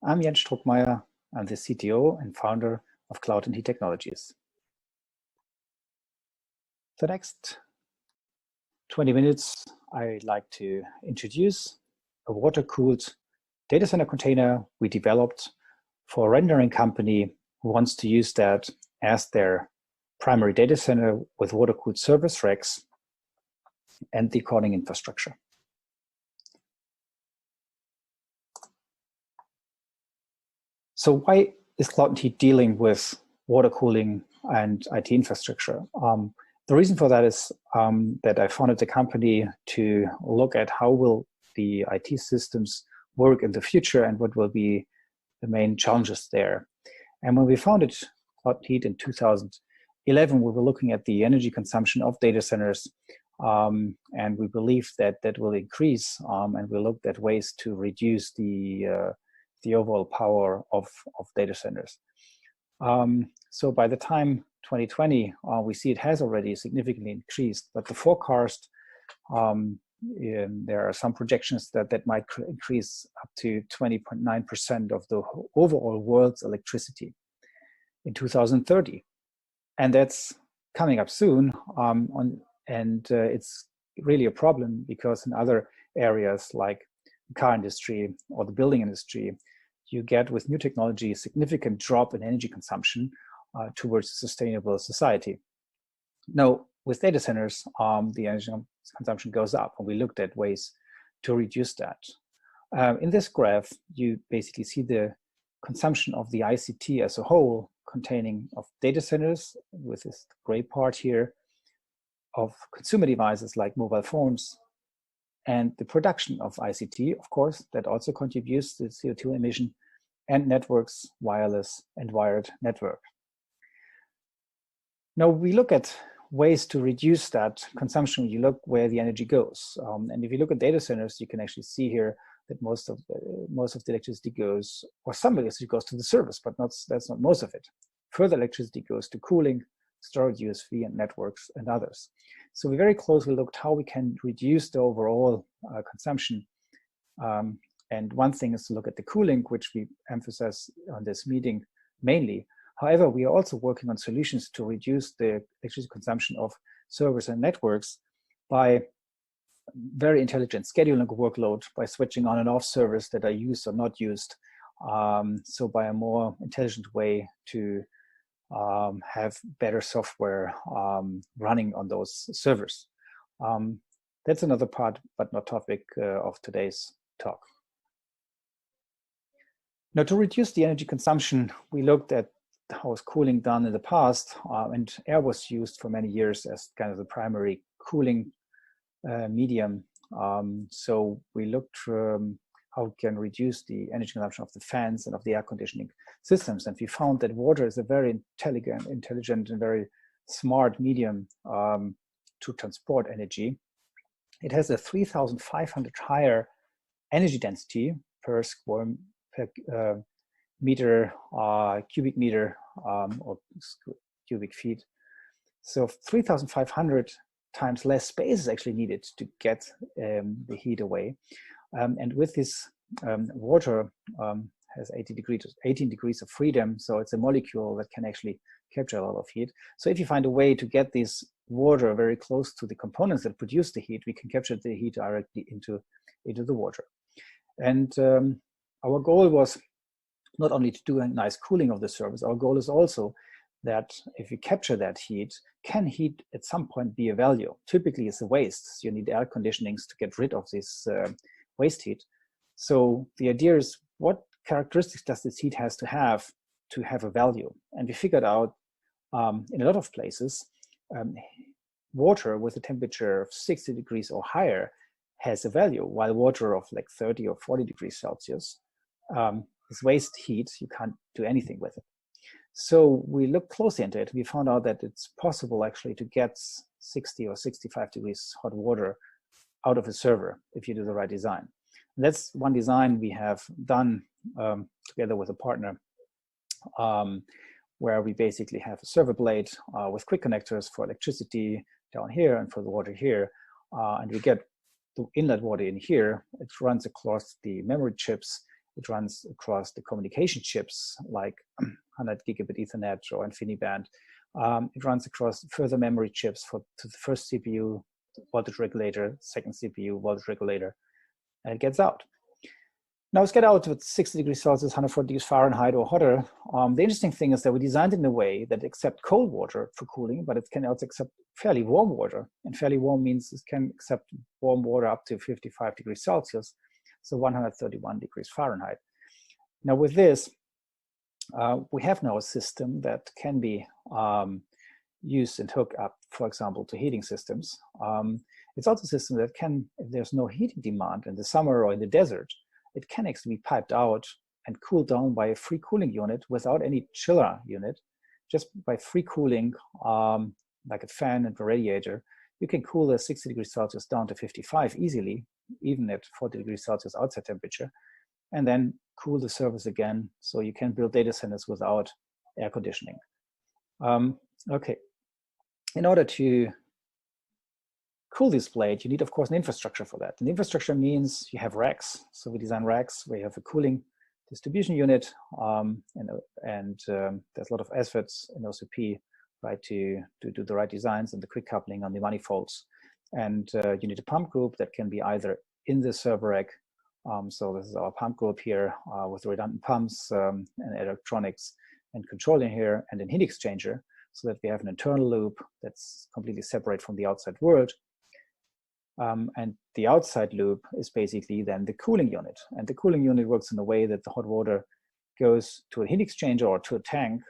I'm Jens Struckmeier. I'm the CTO and founder of Cloud & Heat Technologies. The next 20 minutes, I'd like to introduce a water-cooled data center container we developed for a rendering company who wants to use that as their primary data center with water-cooled service racks and the according infrastructure. So why is Cloud & Heat dealing with water cooling and IT infrastructure? The reason for that is that I founded the company to look at how will the IT systems work in the future and what will be the main challenges there. And when we founded Cloud & Heat in 2011, we were looking at the energy consumption of data centers, and we believe that that will increase, and we looked at ways to reduce the overall power of data centers. So by the time 2020, we see it has already significantly increased, but the forecast, there are some projections that might increase up to 20.9% of the overall world's electricity in 2030. And that's coming up soon, it's really a problem because in other areas like the car industry or the building industry, you get with new technology a significant drop in energy consumption towards a sustainable society. Now, with data centers, the energy consumption goes up, and we looked at ways to reduce that. In this graph, you basically see the consumption of the ICT as a whole, containing of data centers with this gray part here, of consumer devices like mobile phones, and the production of ICT, of course, that also contributes to CO2 emission, and networks, wireless and wired network. Now we look at ways to reduce that consumption. You look where the energy goes, and if you look at data centers, you can actually see here that most of the electricity goes, or some electricity goes to the service, but that's not most of it. Further electricity goes to cooling, storage, USV, and networks, and others. So we very closely looked how we can reduce the overall consumption. And one thing is to look at the cooling, which we emphasize on this meeting mainly. However, we are also working on solutions to reduce the electricity consumption of servers and networks by very intelligent scheduling workload, by switching on and off servers that are used or not used. So by a more intelligent way to have better software running on those servers. That's another part, but not topic of today's talk. Now, to reduce the energy consumption, we looked at how was cooling done in the past, and air was used for many years as kind of the primary cooling medium. So we looked how we can reduce the energy consumption of the fans and of the air conditioning systems. And we found that water is a very intelligent and very smart medium to transport energy. It has a 3,500 higher energy density per meter, cubic meter, or cubic feet. So 3,500 times less space is actually needed to get the heat away. And with this water has 18 degrees of freedom, so it's a molecule that can actually capture a lot of heat. So if you find a way to get this water very close to the components that produce the heat, we can capture the heat directly into the water. And our goal was not only to do a nice cooling of the service, our goal is also that if you capture that heat, can heat at some point be a value? Typically it's a waste. You need air conditionings to get rid of this waste heat. So the idea is, what characteristics does this heat has to have a value? And we figured out in a lot of places, water with a temperature of 60 degrees or higher has a value, while water of like 30 or 40 degrees Celsius is waste heat. You can't do anything with it. So we looked closely into it. We found out that it's possible actually to get 60 or 65 degrees hot water out of a server if you do the right design. And that's one design we have done together with a partner, where we basically have a server blade with quick connectors for electricity down here and for the water here. And we get the inlet water in here. It runs across the memory chips It runs across the communication chips like 100 gigabit Ethernet or InfiniBand. It runs across further memory chips to the first CPU voltage regulator, second CPU voltage regulator, and it gets out. Now it's get out with 60 degrees Celsius, 140 degrees Fahrenheit or hotter. The interesting thing is that we designed it in a way that accepts cold water for cooling, but it can also accept fairly warm water. And fairly warm means it can accept warm water up to 55 degrees Celsius, so 131 degrees Fahrenheit. Now with this, we have now a system that can be used and hooked up, for example, to heating systems. It's also a system that can, if there's no heating demand in the summer or in the desert, it can actually be piped out and cooled down by a free cooling unit without any chiller unit. Just by free cooling, like a fan and a radiator, you can cool the 60 degrees Celsius down to 55 easily, even at 40 degrees Celsius outside temperature, and then cool the servers again, so you can build data centers without air conditioning. Okay, in order to cool this blade, you need, of course, an infrastructure for that. And infrastructure means you have racks. So we design racks where you have a cooling distribution unit, there's a lot of efforts in OCP, right, to do the right designs and the quick coupling on the manifolds. And you need a pump group that can be either in the server rack. So this is our pump group here with redundant pumps and electronics and controlling here, and an heat exchanger, so that we have an internal loop that's completely separate from the outside world. And the outside loop is basically then the cooling unit. And the cooling unit works in a way that the hot water goes to a heat exchanger or to a tank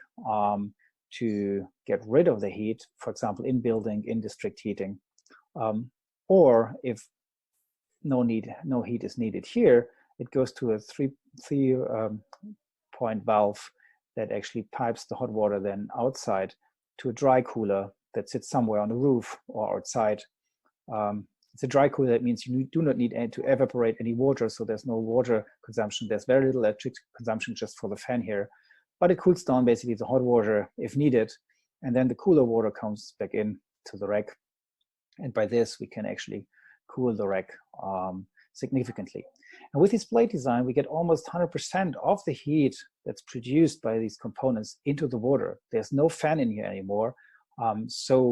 to get rid of the heat, for example, in building, in district heating. Or if no heat is needed here, it goes to a three-point valve that actually pipes the hot water then outside to a dry cooler that sits somewhere on the roof or outside. It's a dry cooler. That means you do not need to evaporate any water, so there's no water consumption. There's very little electric consumption just for the fan here, but it cools down basically the hot water if needed, and then the cooler water comes back in to the rack. And by this, we can actually cool the rack significantly. And with this blade design, we get almost 100% of the heat that's produced by these components into the water. There's no fan in here anymore, so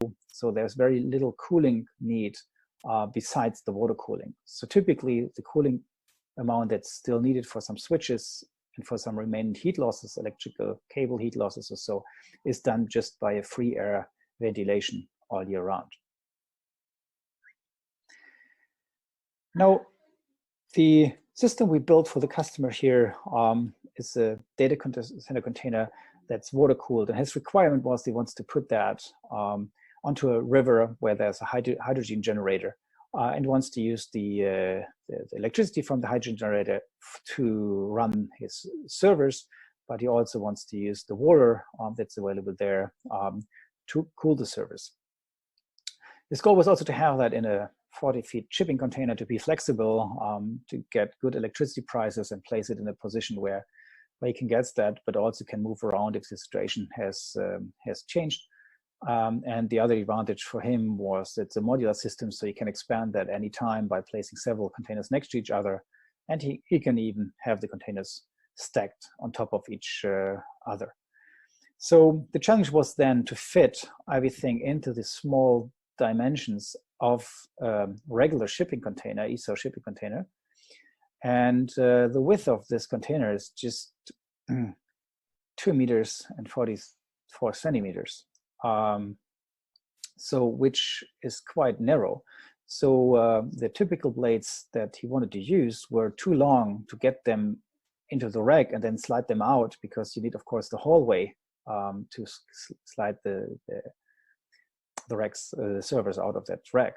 there's very little cooling need besides the water cooling. So typically the cooling amount that's still needed for some switches and for some remaining heat losses, electrical cable heat losses or so, is done just by a free air ventilation all year round. Now, the system we built for the customer here is a data center container that's water cooled, and his requirement was he wants to put that onto a river where there's a hydrogen generator, and wants to use the electricity from the hydrogen generator to run his servers, but he also wants to use the water that's available there to cool the servers. His goal was also to have that in a 40-feet shipping container to be flexible, to get good electricity prices and place it in a position where he can get that, but also can move around if the situation has changed. And the other advantage for him was it's a modular system, so he can expand that any time by placing several containers next to each other, and he can even have the containers stacked on top of each other. So the challenge was then to fit everything into the small dimensions of regular shipping container, ESO shipping container. And the width of this container is just 2 meters and 44 centimeters. So which is quite narrow. So the typical blades that he wanted to use were too long to get them into the rack and then slide them out, because you need, of course, the hallway to slide the racks, the servers out of that rack.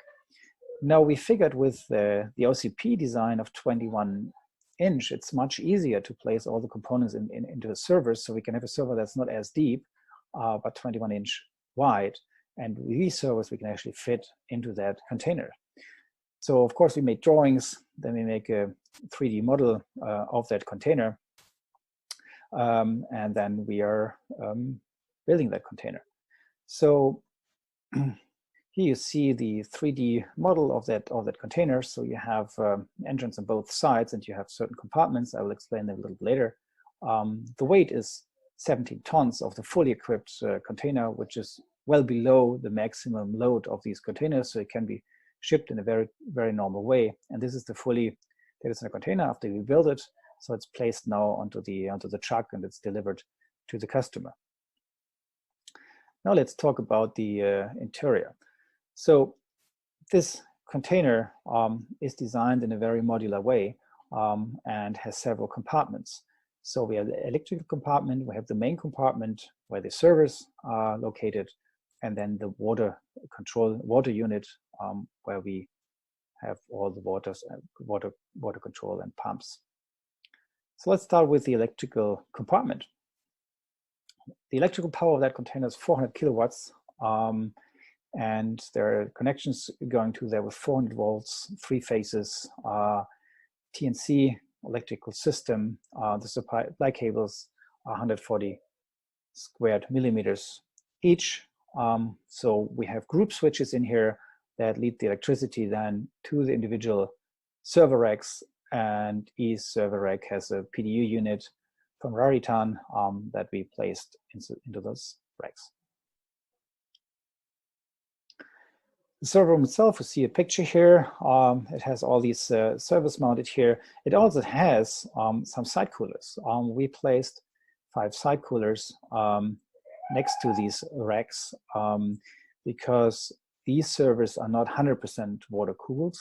Now we figured with the OCP design of 21-inch, it's much easier to place all the components into a server, so we can have a server that's not as deep, but 21-inch wide. And with these servers, we can actually fit into that container. So of course we made drawings, then we make a 3D model of that container, and then we are building that container. So Here you see the 3D model of that container. So you have entrance on both sides, and you have certain compartments. I will explain them a little later. The weight is 17 tons of the fully equipped container, which is well below the maximum load of these containers. So it can be shipped in a very, very normal way. And this is the fully data center container after we build it. So it's placed now onto the truck, and it's delivered to the customer. Now let's talk about the interior. So this container is designed in a very modular way and has several compartments. So we have the electrical compartment, we have the main compartment where the servers are located, and then the water unit where we have all the water control and pumps. So let's start with the electrical compartment. The electrical power of that container is 400 kilowatts. And there are connections going to there with 400 volts, 3 phases, TNC electrical system. The supply cables are 140 squared millimeters each. So we have group switches in here that lead the electricity then to the individual server racks, and each server rack has a PDU unit from Raritan that we placed into those racks. The server room itself, you see a picture here. It has all these servers mounted here. It also has some side coolers. We placed 5 side coolers next to these racks because these servers are not 100% water cooled.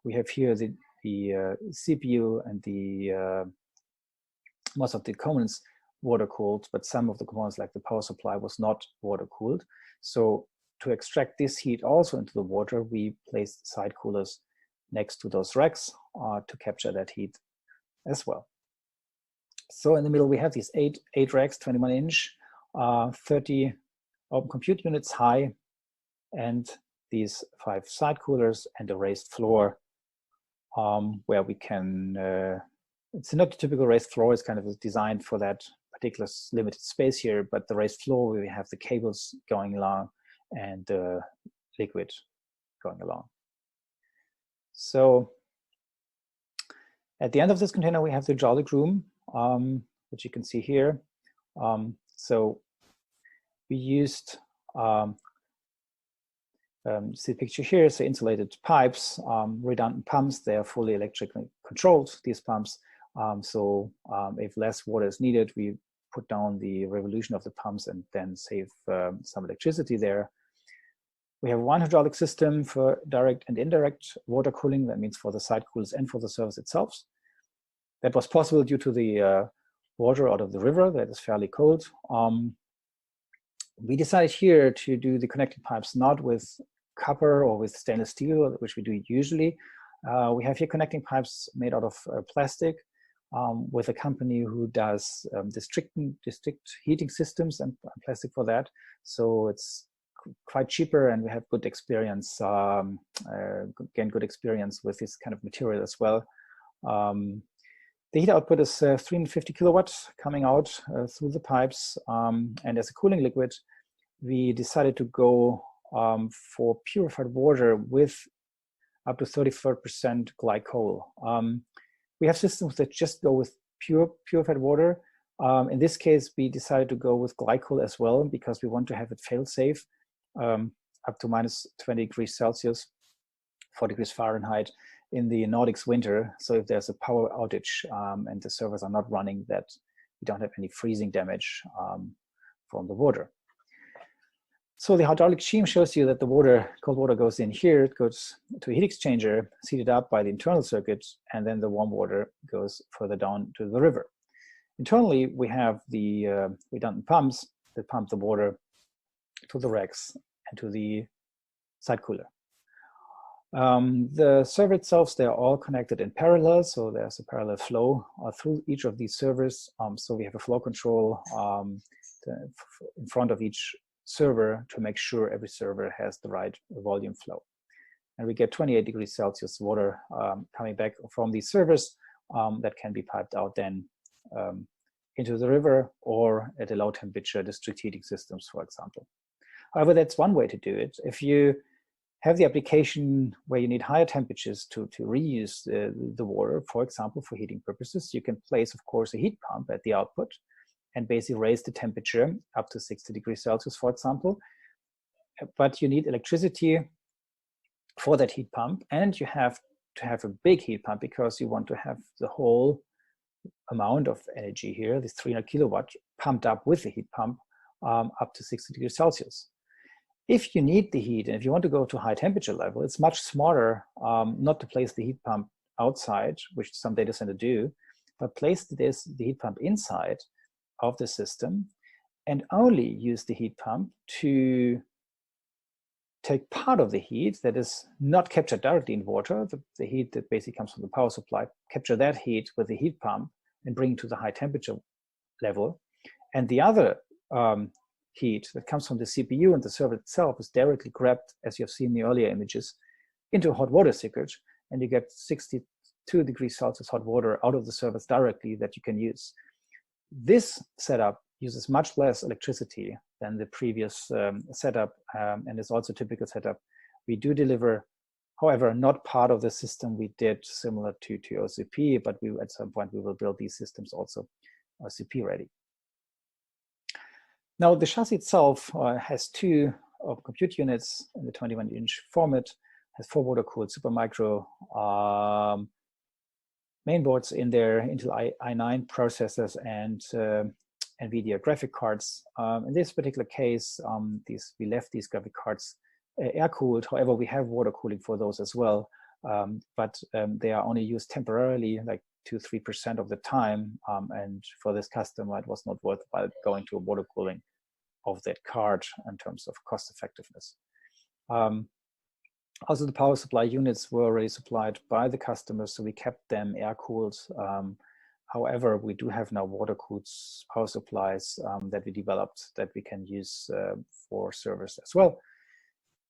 We have here the CPU and the most of the components water cooled, but some of the components like the power supply was not water cooled. So to extract this heat also into the water, we placed side coolers next to those racks to capture that heat as well. So in the middle, we have these eight racks, 21-inch, 30 open compute units high, and these 5 side coolers and a raised floor where we can, it's not a typical raised floor, it's kind of designed for that particular limited space here, but the raised floor, we have the cables going along and the liquid going along. So at the end of this container, we have the hydraulic room, which you can see here. So we used, see the picture here, so insulated pipes, redundant pumps, they are fully electrically controlled, these pumps. So if less water is needed, we put down the revolution of the pumps and then save some electricity there. We have one hydraulic system for direct and indirect water cooling. That means for the side coolers and for the service itself. That was possible due to the water out of the river that is fairly cold. We decided here to do the connecting pipes not with copper or with stainless steel, which we do usually. We have here connecting pipes made out of plastic with a company who does district heating systems and plastic for that. So it's quite cheaper, and we have good experience, gain good experience with this kind of material as well. The heat output is 350 kilowatts coming out through the pipes, and as a cooling liquid, we decided to go for purified water with up to 34% glycol. We have systems that just go with purified water. In this case, we decided to go with glycol as well because we want to have it fail-safe. Up to minus 20 degrees Celsius, 4 degrees Fahrenheit in the Nordics winter. So if there's a power outage and the servers are not running, that we don't have any freezing damage from the water. So the hydraulic scheme shows you that the cold water goes in here, it goes to a heat exchanger, heated up by the internal circuit, and then the warm water goes further down to the river. Internally, we have the redundant pumps that pump the water to the racks and to the side cooler. The server itself, they're all connected in parallel, so there's a parallel flow through each of these servers. So we have a flow control in front of each server to make sure every server has the right volume flow. And we get 28 degrees Celsius water coming back from these servers that can be piped out then into the river or at a low temperature district heating systems, for example. However, that's one way to do it. If you have the application where you need higher temperatures to reuse the water, for example, for heating purposes, you can place, of course, a heat pump at the output and basically raise the temperature up to 60 degrees Celsius, for example. But you need electricity for that heat pump, and you have to have a big heat pump because you want to have the whole amount of energy here, this 300 kilowatt, pumped up with the heat pump up to 60 degrees Celsius. If you need the heat and if you want to go to high temperature level, it's much smarter not to place the heat pump outside, which some data center do, but place the heat pump inside of the system and only use the heat pump to take part of the heat that is not captured directly in water, the heat that basically comes from the power supply, capture that heat with the heat pump and bring it to the high temperature level. And the other heat that comes from the CPU and the server itself is directly grabbed, as you have seen in the earlier images, into a hot water circuit, and you get 62 degrees Celsius hot water out of the servers directly that you can use. This setup uses much less electricity than the previous setup, and is also a typical setup. We do deliver, however, not part of the system we did similar to OCP, but at some point we will build these systems also OCP ready. Now, the chassis itself has two compute units in the 21-inch format, has 4 water-cooled Supermicro mainboards in there, Intel i9 processors, and NVIDIA graphic cards. In this particular case, we left these graphic cards air-cooled. However, we have water cooling for those as well, but they are only used temporarily, like 2-3% of the time, and for this customer, it was not worthwhile going to a water cooling of that card in terms of cost effectiveness. Also, the power supply units were already supplied by the customers, so we kept them air-cooled. However, we do have now water-cooled power supplies that we developed that we can use for servers as well.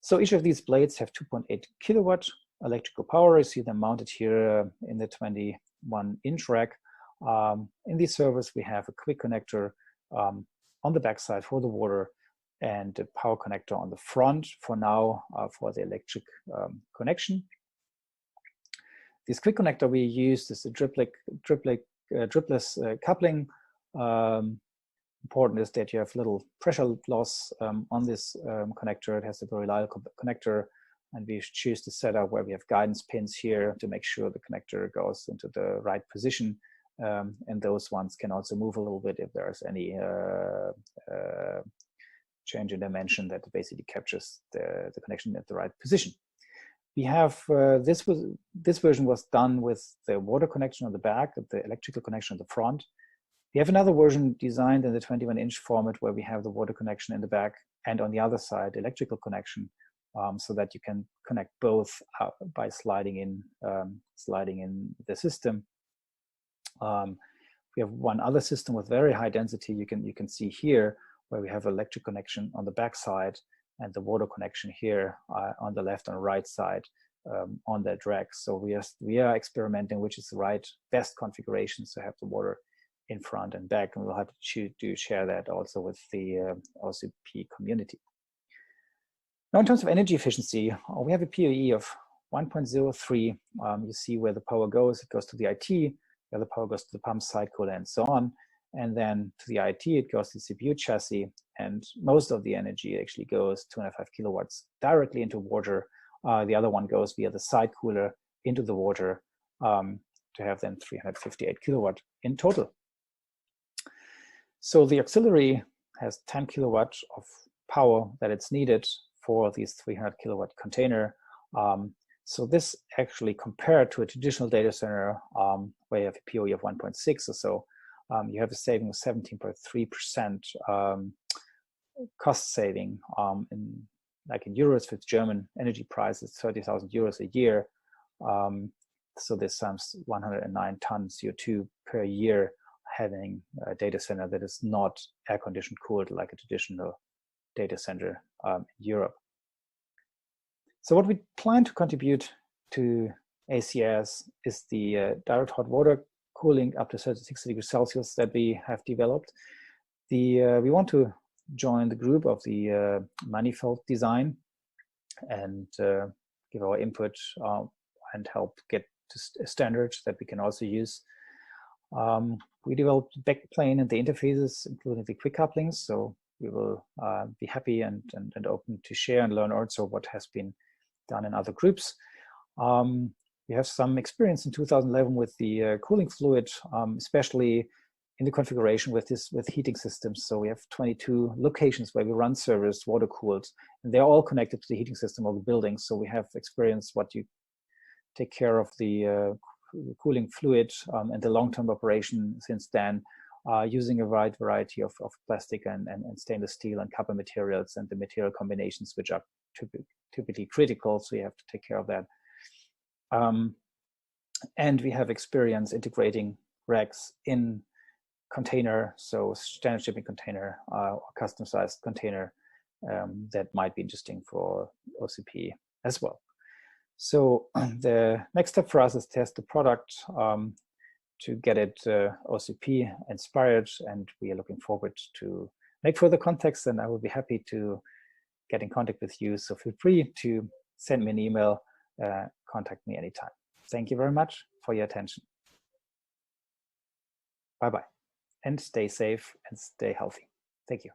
So each of these blades have 2.8 kilowatt electrical power. You see them mounted here in the 21-inch rack. In these servers, we have a quick connector on the backside for the water and a power connector on the front for now for the electric connection. This quick connector we used is a dripless coupling. Important is that you have little pressure loss on this connector. It has a very reliable connector, and we choose the setup where we have guidance pins here to make sure the connector goes into the right position. And those ones can also move a little bit if there's any change in dimension that basically captures the connection at the right position. We have this version was done with the water connection on the back, the electrical connection on the front. We have another version designed in the 21-inch format where we have the water connection in the back and on the other side electrical connection, so that you can connect both by sliding in the system. We have one other system with very high density. You can see here where we have electric connection on the back side and the water connection here on the left and right side on that rack. So we are experimenting which is the best configuration to have the water in front and back, and we'll have to share that also with the OCP community. Now, in terms of energy efficiency, we have a PoE of 1.03. You see where the power goes. It goes to the IT. The other power goes to the pump, side cooler, and so on. And then to the IT, it goes to the CPU chassis. And most of the energy actually goes 2.5 kilowatts directly into water. The other one goes via the side cooler into the water to have then 358 kilowatt in total. So the auxiliary has 10 kilowatts of power that it's needed for these 300 kilowatt container. So this actually compared to a traditional data center where you have a PoE of 1.6 or so, you have a saving of 17.3% cost saving. Like in euros, with German energy prices, 30,000 euros a year. So this sums 109 tons CO2 per year having a data center that is not air conditioned cooled like a traditional data center in Europe. So what we plan to contribute to ACS is the direct hot water cooling up to 36 degrees Celsius that we have developed. We want to join the group of the manifold design and give our input and help get to standards that we can also use. We developed the backplane and the interfaces, including the quick couplings. So we will be happy and open to share and learn also what has been done in other groups. We have some experience in 2011 with the cooling fluid, especially in the configuration with heating systems. So we have 22 locations where we run servers, water cooled, and they're all connected to the heating system of the building. So we have experience what you take care of the cooling fluid and the long-term operation since then, using a wide variety of plastic and stainless steel and copper materials and the material combinations which are typically critical. So you have to take care of that. And we have experience integrating racks in container, so standard shipping container or custom sized container that might be interesting for OCP as well. So the next step for us is test the product to get it OCP inspired, and we are looking forward to make further contacts, and I will be happy to get in contact with you. So feel free to send me an email, contact me anytime. Thank you very much for your attention. Bye-bye, and stay safe and stay healthy. Thank you.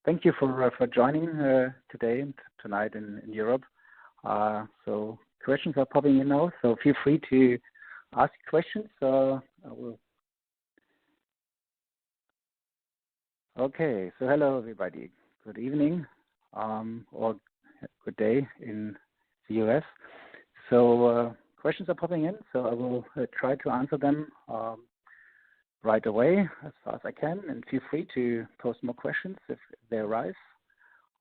Thank you for joining today and tonight in Europe. So questions are popping in now, so feel free to ask questions. I will. Okay, so hello everybody. Good evening or good day in the US. So questions are popping in, so I will try to answer them right away as far as I can, and feel free to post more questions if they arise.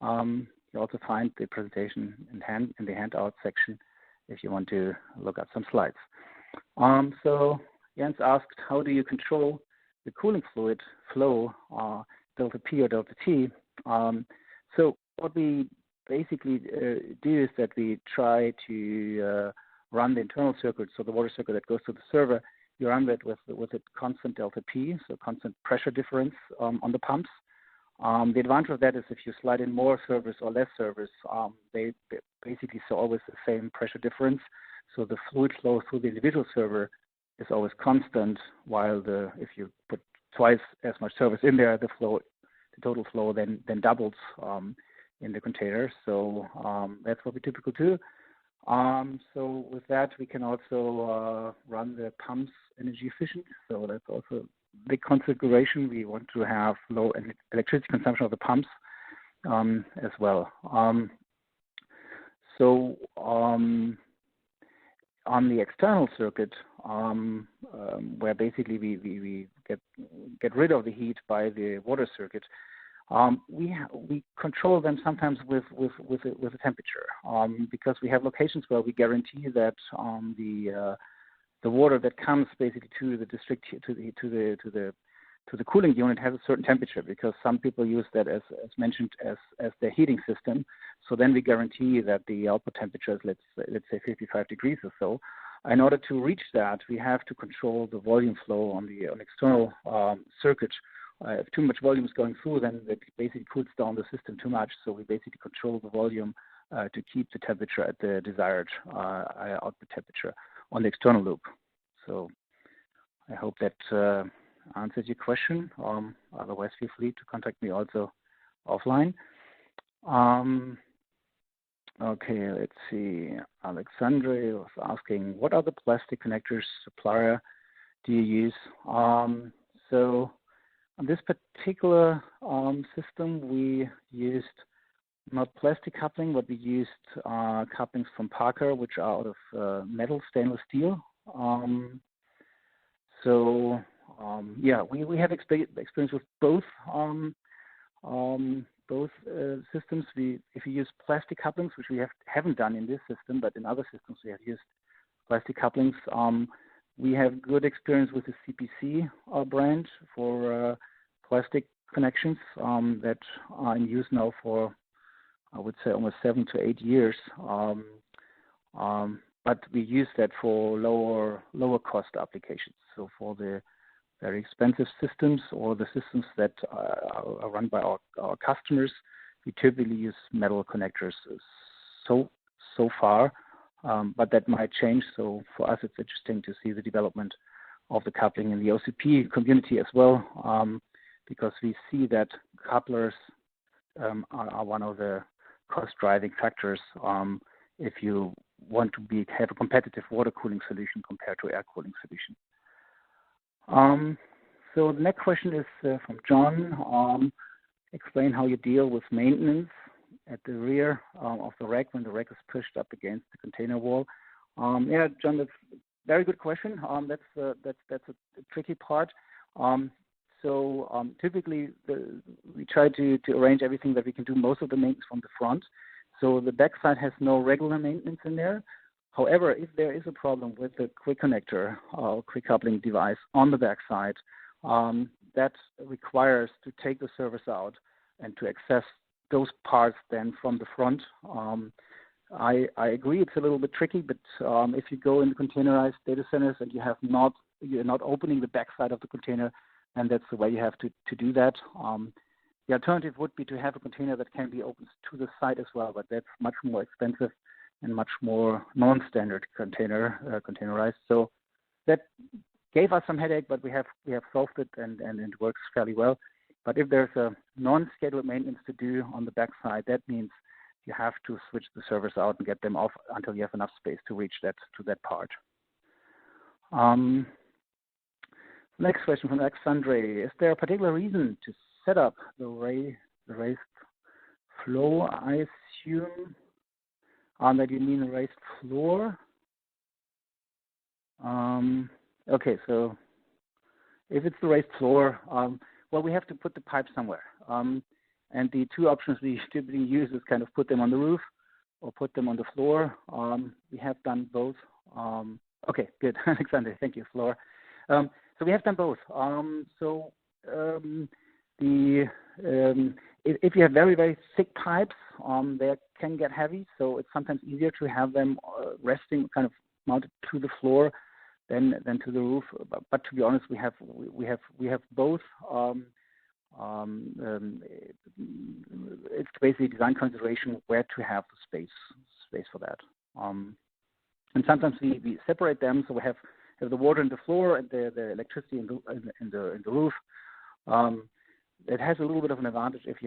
You also find the presentation in the handout section if you want to look at some slides. So Jens asked, how do you control the cooling fluid flow, delta P or delta T? So what we basically do is that we try to run the internal circuit, so the water circuit that goes to the server, you run that with a constant delta P, so constant pressure difference on the pumps. The advantage of that is if you slide in more servers or less servers, they basically see always the same pressure difference. So the fluid flow through the individual server is always constant, while if you put twice as much servers in there, the total flow then doubles in the container. So that's what we typically do. So with that, we can also run the pumps energy efficient. So that's also a big consideration. We want to have low electricity consumption of the pumps as well. So on the external circuit, where basically we get rid of the heat by the water circuit, we control them sometimes with a temperature, because we have locations where we guarantee that the water that comes basically to the district to the cooling unit has a certain temperature, because some people use that as mentioned as their heating system. So then we guarantee that the output temperature is let's say 55 degrees or so. In order to reach that, we have to control the volume flow on the external circuit. If too much volume is going through, then it basically cools down the system too much. So we basically control the volume to keep the temperature at the desired output temperature on the external loop. So I hope that answers your question. Otherwise, feel free to contact me also offline. Okay, let's see. Alexandre was asking, what other plastic connectors supplier do you use? So on this particular system, we used not plastic coupling, but we used couplings from Parker, which are out of metal, stainless steel. Yeah, we have experience with both systems. If you use plastic couplings, which we haven't done in this system, but in other systems we have used plastic couplings. We have good experience with the CPC brand for plastic connections that are in use now for I would say almost 7 to 8 years. But we use that for lower cost applications. So for the very expensive systems or the systems that are run by our customers, we typically use metal connectors so far, but that might change. So for us, it's interesting to see the development of the coupling in the OCP community as well, because we see that couplers are one of the cost-driving factors if you want to have a competitive water cooling solution compared to air cooling solution. So the next question is from John. Explain how you deal with maintenance at the rear of the rack when the rack is pushed up against the container wall. Yeah, John, that's a very good question. That's a tricky part. So typically we try to arrange everything that we can do most of the maintenance from the front. So the backside has no regular maintenance in there. However, if there is a problem with the quick connector or quick coupling device on the backside, that requires to take the service out and to access those parts then from the front. I agree it's a little bit tricky, but if you go in the containerized data centers and you're not opening the backside of the container, then that's the way you have to do that. The alternative would be to have a container that can be opened to the side as well, but that's much more expensive and much more non-standard containerized. So that gave us some headache, but we have solved it and it works fairly well. But if there's a non-scheduled maintenance to do on the backside, that means you have to switch the servers out and get them off until you have enough space to reach that part. Next question from Alexandre. Is there a particular reason to set up the raised floor? I assume that you mean the raised floor. Okay, so if it's the raised floor, well, we have to put the pipe somewhere. And the two options we typically use is kind of put them on the roof or put them on the floor. We have done both. Okay, good, Alexander, thank you, floor. So we have done both. If you have very, very thick pipes, they can get heavy, so it's sometimes easier to have them resting, kind of mounted to the floor than to the roof. But to be honest, we have both. It's basically design consideration where to have the space for that. And sometimes we separate them, so we have the water in the floor and the electricity in the roof. It has a little bit of an advantage if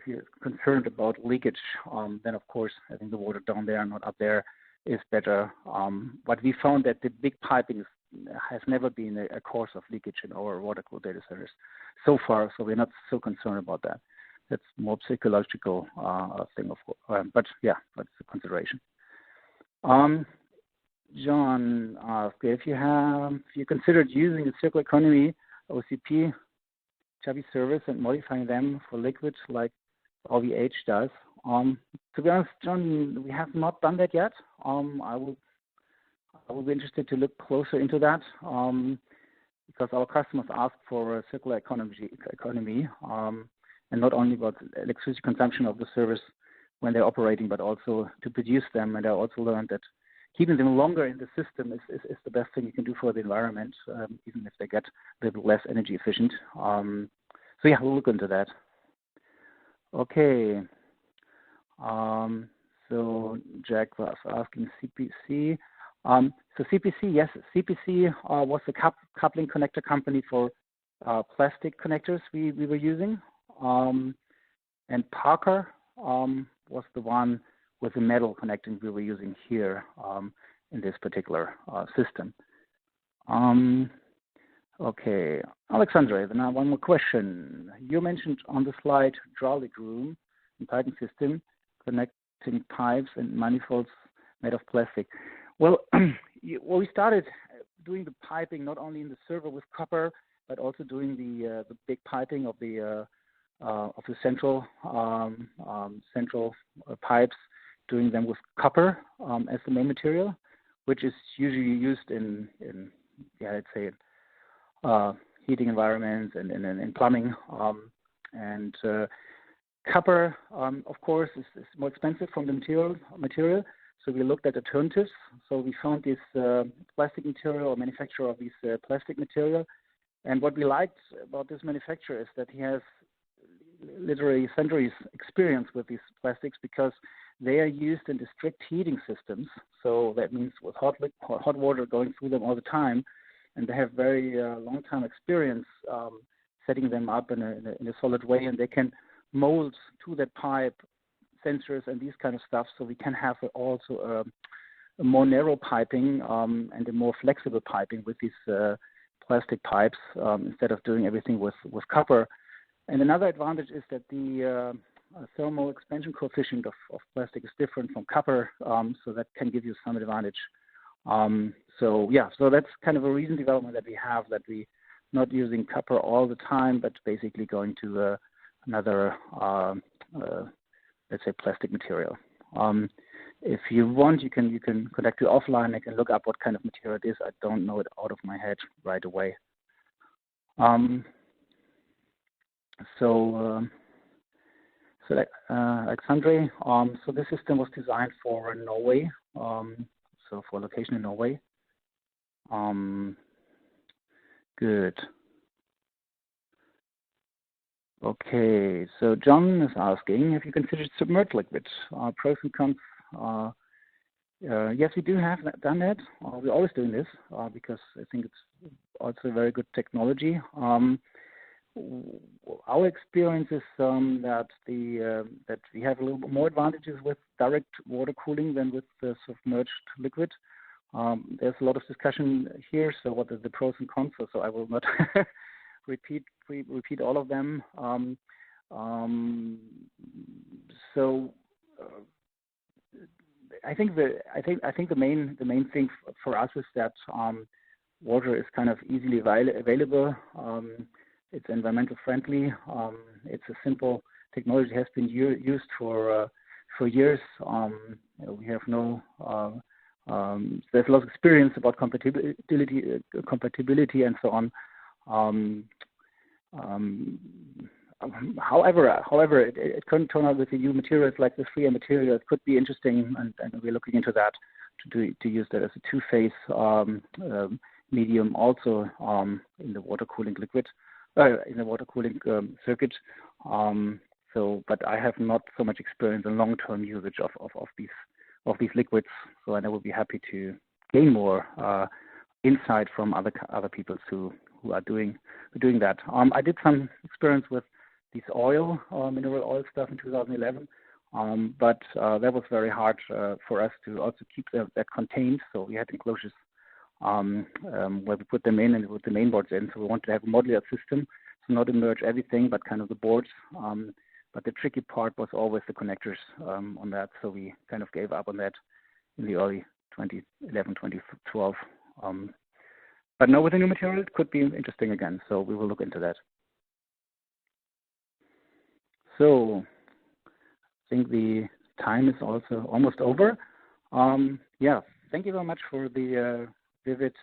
you're concerned about leakage. Then of course having the water down there and not up there is better. But we found that the big piping has never been a cause of leakage in our water-cooled data centers so far. So we're not so concerned about that. That's more psychological thing, of course. But yeah, that's a consideration. John asked if you considered using the circular economy OCP chubby service and modifying them for liquids like OVH does. To be honest, John, we have not done that yet. I will be interested to look closer into that because our customers ask for a circular economy and not only about electricity consumption of the service when they're operating, but also to produce them. And I also learned that keeping them longer in the system is the best thing you can do for the environment, even if they get a little less energy efficient. So yeah, we'll look into that. Okay. So Jack was asking CPC. So CPC, yes, CPC was the coupling connector company for plastic connectors we were using. And Parker was the one with the metal connecting we were using here in this particular system. Okay, Alexandre, now one more question. You mentioned on the slide hydraulic room and piping system connecting pipes and manifolds made of plastic. Well, we started doing the piping not only in the server with copper, but also doing the big piping of the central pipes, doing them with copper as the main material, which is usually used in let's say heating environments and in plumbing. Copper, of course, is more expensive from the material. So we looked at alternatives. So we found this plastic material or manufacturer of this plastic material. And what we liked about this manufacturer is that he has literally centuries experience with these plastics, because they are used in district heating systems. So that means with hot water going through them all the time. And they have very long time experience setting them up in a solid way, and they can mold to that pipe sensors and these kind of stuff, so we can have also a more narrow piping and a more flexible piping with these plastic pipes instead of doing everything with copper. And another advantage is that the thermal expansion coefficient of plastic is different from copper, so that can give you some advantage. So that's kind of a recent development that we have, that we not using copper all the time, but basically going to another, let's say, plastic material. If you want, you can connect to offline. I can look up what kind of material it is. I don't know it out of my head right away. Alexandre, so this system was designed for Norway, so for location in Norway. Good. Okay, so John is asking if you considered submerged liquid. Pros and cons. Yes, we do have done that. We're always doing this because I think it's also a very good technology. Our experience is that that we have a little bit more advantages with direct water cooling than with the submerged liquid. There's a lot of discussion here. So what are the pros and cons? So I will not repeat all of them. I think the main thing for us is that water is kind of easily available. It's environmental friendly. It's a simple technology, has been used for years. We have no there's a lot of experience about compatibility and so on. However, it couldn't turn out with the new materials like the 3M material. It could be interesting, and we're looking into that to use that as a two-phase medium also in the water cooling liquid, in the water cooling circuit. But I have not so much experience in long-term usage of these liquids. So I would be happy to gain more insight from other people who are doing that. I did some experience with this mineral oil stuff in 2011, but that was very hard for us to also keep that contained. So we had enclosures where we put them in and we put the main boards in. So we wanted to have a modular system, so not immerse everything, but kind of the boards. But the tricky part was always the connectors on that. So we kind of gave up on that in the early 2011, 2012. But now with the new material, it could be interesting again. So we will look into that. So I think the time is also almost over. Thank you very much for the vivid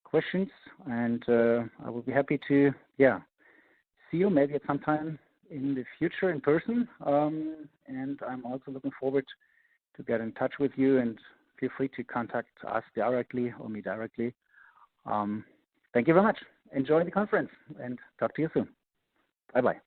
questions, and I will be happy to see you maybe at some time in the future in person. And I'm also looking forward to get in touch with you, and feel free to contact us directly or me directly. Thank you very much. Enjoy the conference and talk to you soon. Bye-bye.